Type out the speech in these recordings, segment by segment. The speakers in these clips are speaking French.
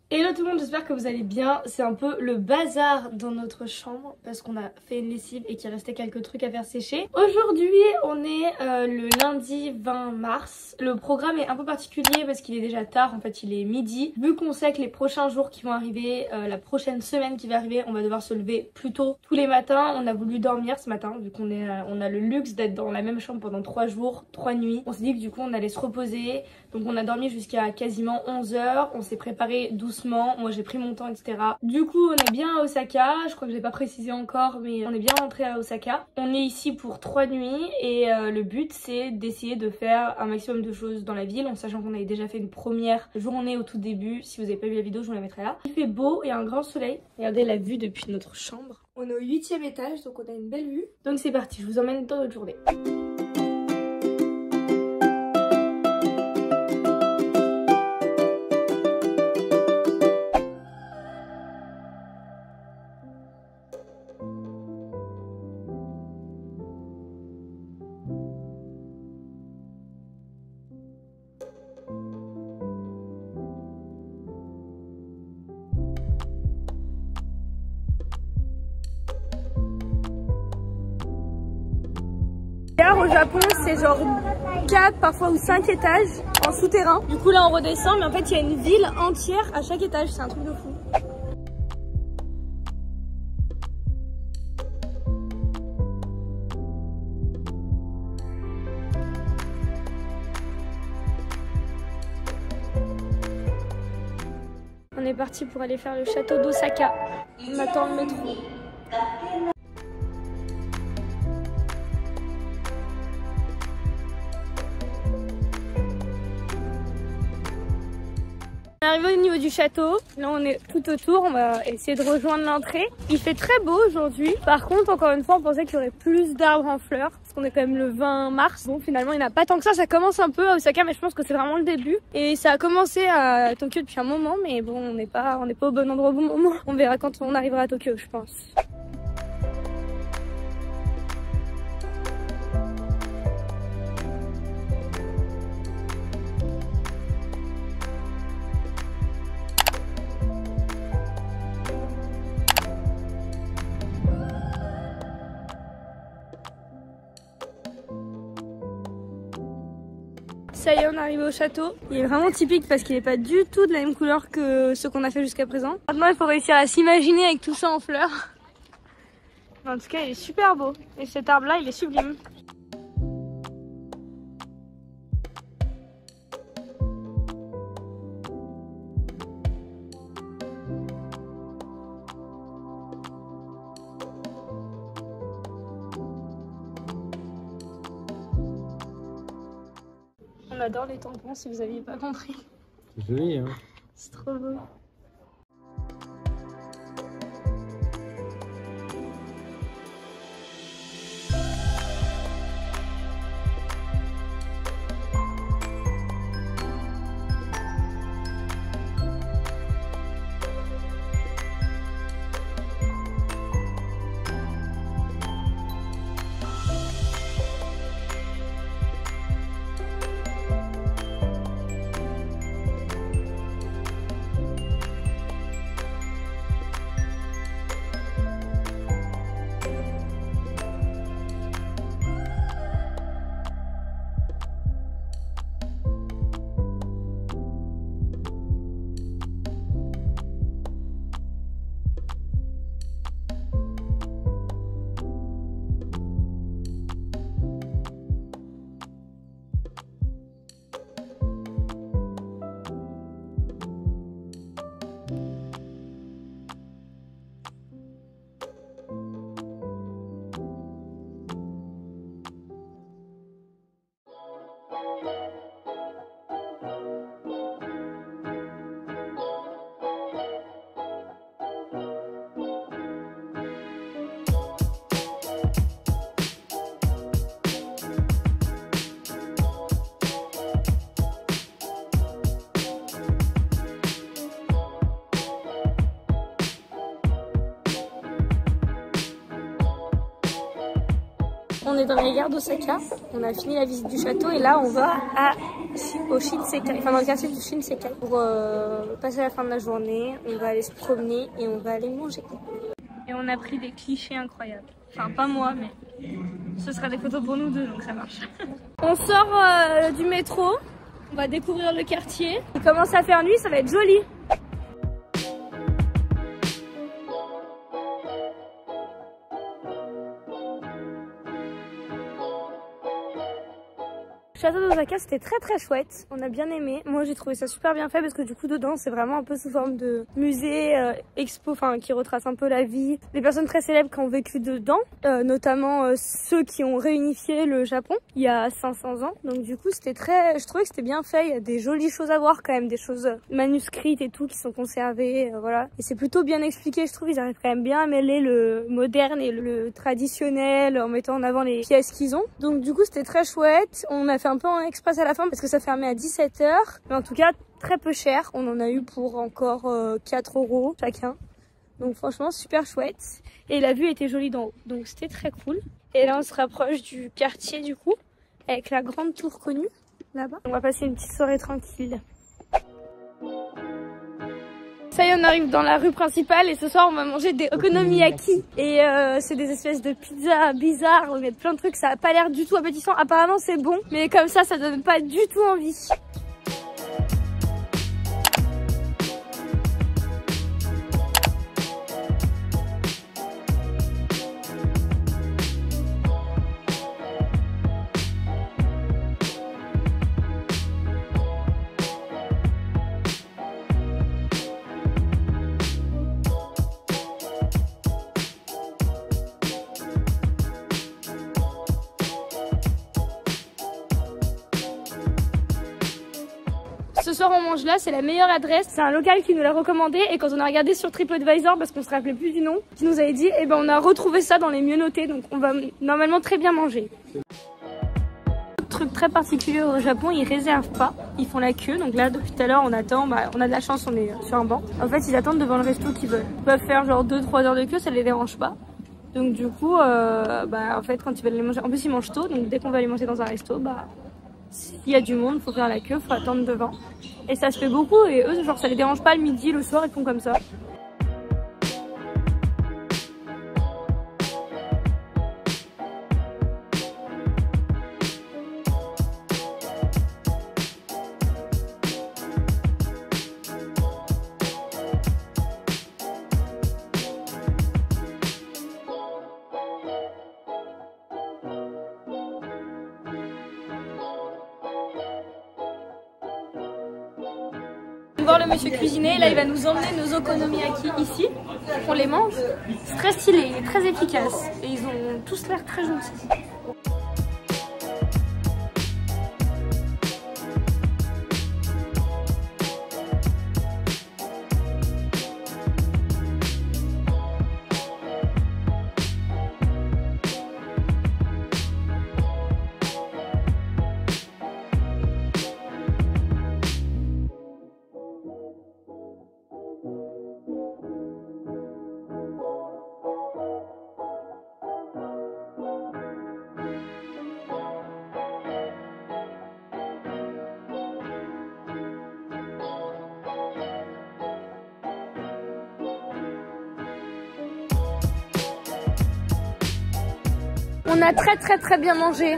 Hello tout le monde, j'espère que vous allez bien. C'est un peu le bazar dans notre chambre parce qu'on a fait une lessive et qu'il restait quelques trucs à faire sécher. Aujourd'hui on est le lundi 20 mars. Le programme est un peu particulier parce qu'il est déjà tard, en fait il est midi. Vu qu'on sait que les prochains jours qui vont arriver, la prochaine semaine qui va arriver, on va devoir se lever plus tôt tous les matins. On a voulu dormir ce matin vu qu'on on a le luxe d'être dans la même chambre pendant 3 jours, 3 nuits. On s'est dit que du coup on allait se reposer. Donc on a dormi jusqu'à quasiment 11 h. On s'est préparé doucement. Moi j'ai pris mon temps, etc. Du coup on est bien à Osaka. Je crois que j'ai pas précisé encore, mais on est bien rentré à Osaka. On est ici pour 3 nuits et le but c'est d'essayer de faire un maximum de choses dans la ville, en sachant qu'on avait déjà fait une première journée au tout début. Si vous avez pas vu la vidéo, je vous la mettrai là. Il fait beau et un grand soleil. Regardez la vue depuis notre chambre. On est au 8e étage, donc on a une belle vue. Donc c'est parti, je vous emmène dans notre journée. Au Japon, c'est genre 4 parfois ou 5 étages en souterrain. Du coup là on redescend, mais en fait il y a une ville entière à chaque étage, c'est un truc de fou. On est parti pour aller faire le château d'Osaka. On attend le métro. On est arrivé au niveau du château, là on est tout autour, on va essayer de rejoindre l'entrée. Il fait très beau aujourd'hui, par contre encore une fois on pensait qu'il y aurait plus d'arbres en fleurs, parce qu'on est quand même le 20 mars. Bon finalement il n'y en a pas tant que ça commence un peu à Osaka, mais je pense que c'est vraiment le début. Et ça a commencé à Tokyo depuis un moment, mais bon on n'est pas au bon endroit au bon moment. On verra quand on arrivera à Tokyo je pense. Ça y est, on est arrivé au château. Il est vraiment typique parce qu'il n'est pas du tout de la même couleur que ce qu'on a fait jusqu'à présent. Maintenant, il faut réussir à s'imaginer avec tout ça en fleurs. En tout cas, il est super beau. Et cet arbre-là, il est sublime. On adore les tampons si vous aviez pas compris. C'est joli hein. C'est trop beau. on est dans les gares d'Osaka, on a fini la visite du château et là on va au Shinsekai, enfin dans le quartier du Shinsekai pour passer la fin de la journée. On va aller se promener et on va aller manger. Et on a pris des clichés incroyables. Enfin pas moi mais ce sera des photos pour nous deux donc ça marche. On sort du métro, on va découvrir le quartier. Il commence à faire nuit, ça va être joli. Le château d'Osaka c'était très chouette, on a bien aimé. Moi j'ai trouvé ça super bien fait parce que du coup dedans c'est vraiment un peu sous forme de musée, expo, enfin qui retrace un peu la vie des personnes très célèbres qui ont vécu dedans, notamment ceux qui ont réunifié le Japon il y a 500 ans. Donc du coup c'était je trouvais que c'était bien fait, il y a des jolies choses à voir quand même, des choses manuscrites et tout qui sont conservées, voilà. Et c'est plutôt bien expliqué, je trouve, ils arrivent quand même bien à mêler le moderne et le traditionnel en mettant en avant les pièces qu'ils ont. Donc du coup c'était très chouette, on a fait un peu en express à la fin parce que ça fermait à 17 h, mais en tout cas très peu cher. On en a eu pour encore 4 € chacun, donc franchement super chouette et la vue était jolie d'en haut, donc c'était très cool. Et là on se rapproche du quartier du coup avec la grande tour connue là-bas. On va passer une petite soirée tranquille. Ça y est, on arrive dans la rue principale et ce soir on va manger des okonomiyaki. Et c'est des espèces de pizzas bizarres, on met plein de trucs, ça a pas l'air du tout appétissant. Apparemment c'est bon, mais comme ça donne pas du tout envie. Ce soir on mange là, c'est la meilleure adresse, c'est un local qui nous l'a recommandé et quand on a regardé sur TripAdvisor parce qu'on se rappelait plus du nom, qui nous avait dit, et ben on a retrouvé ça dans les mieux notés, donc on va normalement très bien manger. Truc très particulier au Japon, ils réservent pas, ils font la queue, donc là depuis tout à l'heure on attend, on a de la chance, on est sur un banc. En fait ils attendent devant le resto qu'ils veulent, ils peuvent faire genre 2-3 heures de queue, ça les dérange pas. Donc du coup, en fait quand ils veulent les manger, en plus ils mangent tôt, donc dès qu'on va aller manger dans un resto, s'il y a du monde, faut faire la queue, faut attendre devant. Et ça se fait beaucoup et eux, genre ça les dérange pas le midi, le soir, ils font comme ça. Voir le monsieur cuisiner, là il va nous emmener nos okonomiyaki ici, on les mange. C'est très stylé, il est très efficace et ils ont tous l'air très gentils. On a très bien mangé.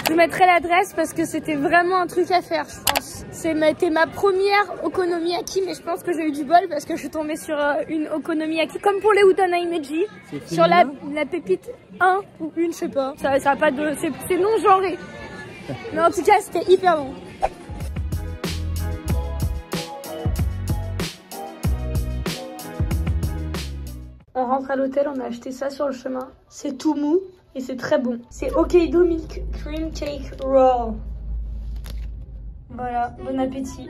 Je vous mettrai l'adresse parce que c'était vraiment un truc à faire, je pense. C'était ma première okonomiyaki, mais je pense que j'ai eu du bol parce que je suis tombée sur une okonomiyaki comme pour les Utana Imeji, sur la pépite 1 ou 1, je sais pas. Ça a pas de, c'est non genré. Mais en tout cas, c'était hyper bon. On rentre à l'hôtel, on a acheté ça sur le chemin. C'est tout mou et c'est très bon. C'est Hokkaido Milk Cream Cake Roll. Voilà, bon appétit.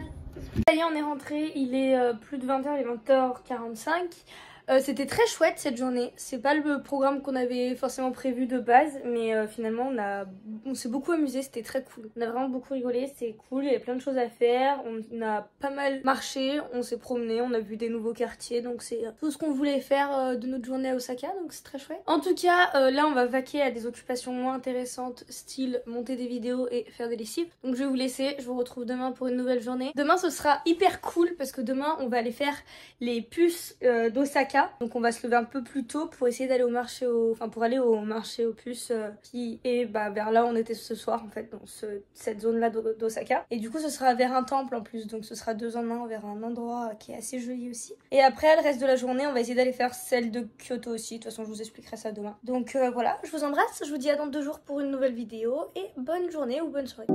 Ça y est, on est rentré, il est plus de 20 h, il est 20 h 45. C'était très chouette cette journée. C'est pas le programme qu'on avait forcément prévu de base, mais finalement on s'est beaucoup amusé, c'était très cool. On a vraiment beaucoup rigolé, c'était cool, il y avait plein de choses à faire. On a pas mal marché, on s'est promené, on a vu des nouveaux quartiers, donc c'est tout ce qu'on voulait faire de notre journée à Osaka, donc c'est très chouette. En tout cas, là on va vaquer à des occupations moins intéressantes, style monter des vidéos et faire des lessives. Donc je vais vous laisser, je vous retrouve demain pour une nouvelle journée. Demain ce sera hyper cool parce que demain on va aller faire les puces d'Osaka. Donc on va se lever un peu plus tôt pour essayer d'aller au marché pour aller au marché aux puces qui est vers là où on était ce soir en fait, dans cette zone là d'Osaka. Et du coup ce sera vers un temple en plus, donc ce sera 2 en 1 vers un endroit qui est assez joli aussi. Et après le reste de la journée on va essayer d'aller faire celle de Kyoto aussi. De toute façon je vous expliquerai ça demain. Donc voilà, je vous embrasse, je vous dis à dans 2 jours pour une nouvelle vidéo et bonne journée ou bonne soirée.